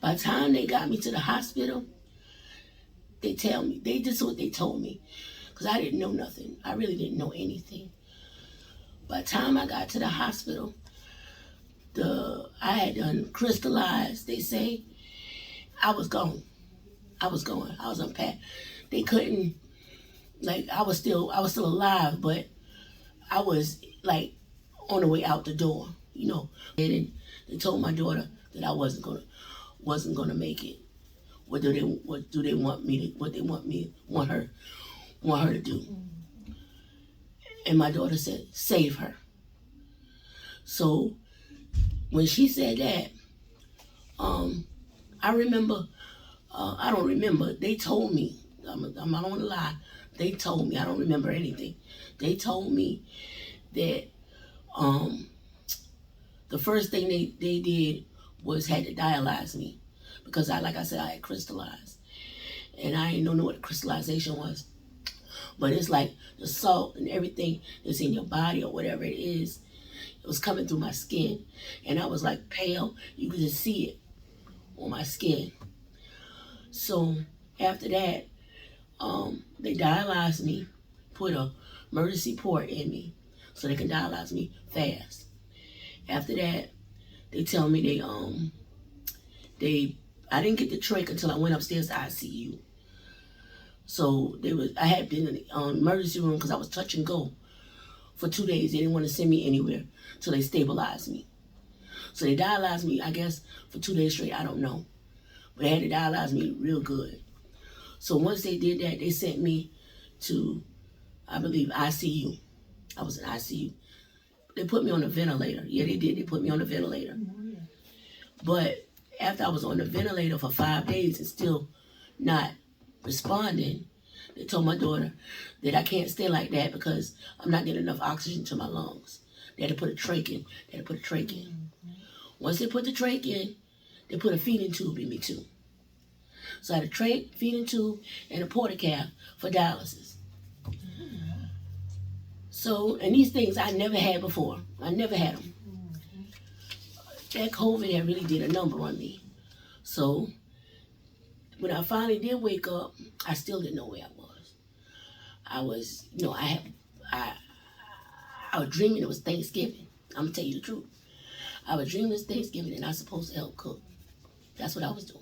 By the time they got me to the hospital, this is what they told me, because I didn't know nothing. I really didn't know anything. By the time I got to the hospital, I had done crystallized. They say I was gone. I was unpacked. They couldn't, like, I was still alive, but I was like on the way out the door, you know. And they told my daughter that I wasn't gonna make it. What do they want her to do? And my daughter said, save her. So when she said that, I remember, I don't remember, they told me, I'm not gonna lie, they told me, I don't remember anything. They told me that the first thing they did was had to dialyze me, because like I said, I had crystallized. And I didn't know what crystallization was. But it's like the salt and everything that's in your body or whatever it is, it was coming through my skin. And I was like pale. You could just see it on my skin. So after that, they dialyzed me, put a emergency port in me so they can dialyze me fast. After that, they tell me I didn't get the trach until I went upstairs to ICU. So I had been in the emergency room because I was touch and go for 2 days. They didn't want to send me anywhere till they stabilized me. So they dialyzed me, I guess, for 2 days straight. I don't know. But they had to dialyze me real good. So once they did that, they sent me to, I believe, ICU. I was in ICU. They put me on a ventilator. Yeah, they did. They put me on a ventilator. But after I was on the ventilator for 5 days and still not responding, they told my daughter that I can't stay like that because I'm not getting enough oxygen to my lungs. They had to put a trach in. Once they put the trach in, they put a feeding tube in me too. So I had a trach, feeding tube, and a porta-cap for dialysis. So, and these things I never had before. I never had them. That COVID had really did a number on me. So when I finally did wake up, I still didn't know where I was. I was, I was dreaming it was Thanksgiving. I'm gonna tell you the truth. I was dreaming it was Thanksgiving and I was supposed to help cook. That's what I was doing.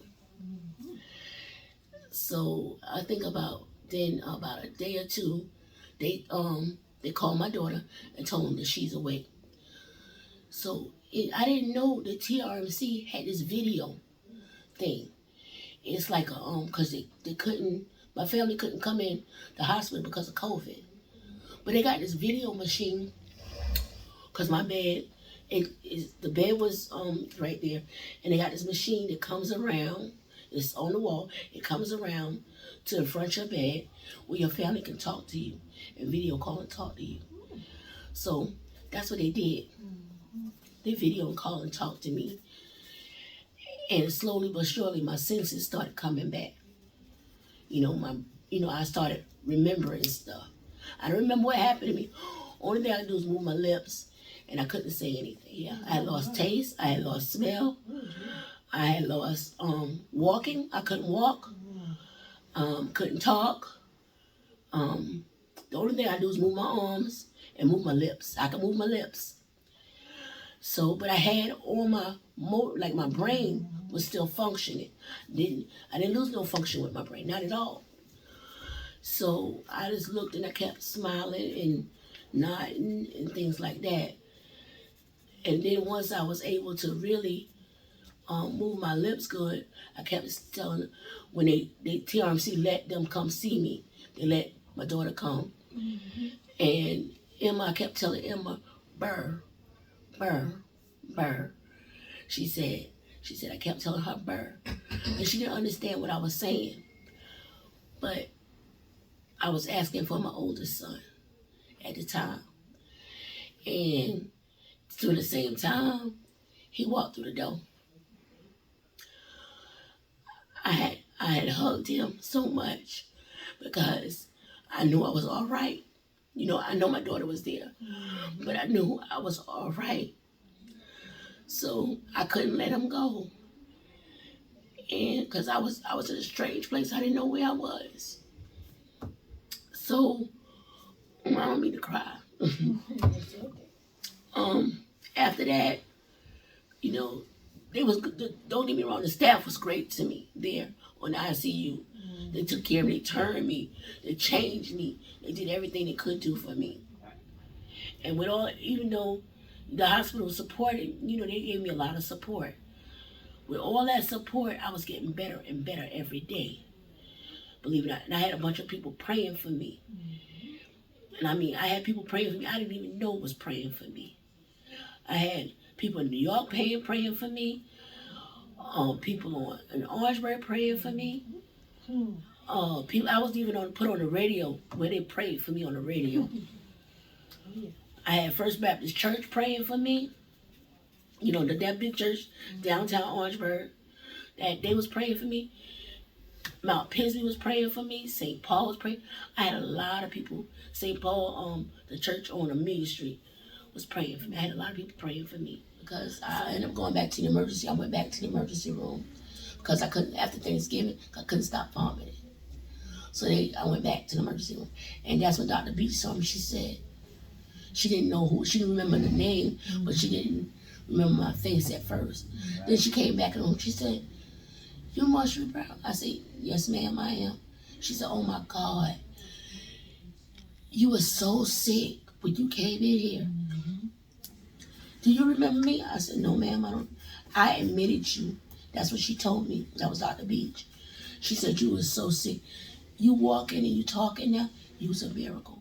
So I think about a day or two, they called my daughter and told them that she's awake. So I didn't know that RMC had this video thing. It's like cause they couldn't, my family couldn't come in the hospital because of COVID. But they got this video machine, cause my bed, the bed was right there, and they got this machine that comes around. It's on the wall. It comes around to the front of your bed where your family can talk to you and video call and talk to you. So that's what they did. They video and call and talk to me. And slowly but surely my senses started coming back. I started remembering stuff. I don't remember what happened to me. Only thing I could do was move my lips and I couldn't say anything. Yeah, I had lost taste, I had lost smell. I had lost walking. I couldn't walk. Couldn't talk. The only thing I do is move my arms and move my lips. I can move my lips. So, but I had all my brain was still functioning. I didn't lose no function with my brain, not at all. So I just looked and I kept smiling and nodding and things like that. And then once I was able to really move my lips good, I kept telling them, when they TRMC let them come see me, they let my daughter come. And I kept telling Emma, burr, burr, burr. She said, I kept telling her burr. And she didn't understand what I was saying. But I was asking for my oldest son at the time. And through the same time, he walked through the door. I had hugged him so much because I knew I was all right. I know my daughter was there, but I knew I was all right. So I couldn't let him go. And because I was in a strange place, I didn't know where I was. So I don't mean to cry. After that, you know, they was good. Don't get me wrong, the staff was great to me there on the ICU. They took care of me, they turned me, they changed me, they did everything they could do for me. And with all, even though the hospital supported, you know, they gave me a lot of support. With all that support, I was getting better and better every day. Believe it or not. And I had a bunch of people praying for me. And I mean, I had people praying for me I didn't even know was praying for me. I had people in New York praying for me. People in Orangeburg praying for me. People I was even put on the radio where they prayed for me on the radio. I had First Baptist Church praying for me. You know, that big church downtown Orangeburg. That they was praying for me. Mount Pinsby was praying for me. St. Paul was praying. I had a lot of people. St. Paul, the church on Amelia Street, was praying for me. I had a lot of people praying for me because I ended up going back to the emergency. I went back to the emergency room because I couldn't, after Thanksgiving, I couldn't stop vomiting. So I went back to the emergency room. And that's when Dr. Beach saw me. She said, she didn't know who, she didn't remember the name, but she didn't remember my face at first. Then she came back in the room. She said, "You Monsherrie Brown?" I said, "Yes, ma'am, I am." She said, "Oh my God, you were so sick when you came in here. Do you remember me?" I said, "No, ma'am, I don't." I admitted you. That's what she told me. That was Dr. Beach. She said, "You were so sick. You walking and you talking now, you was a miracle."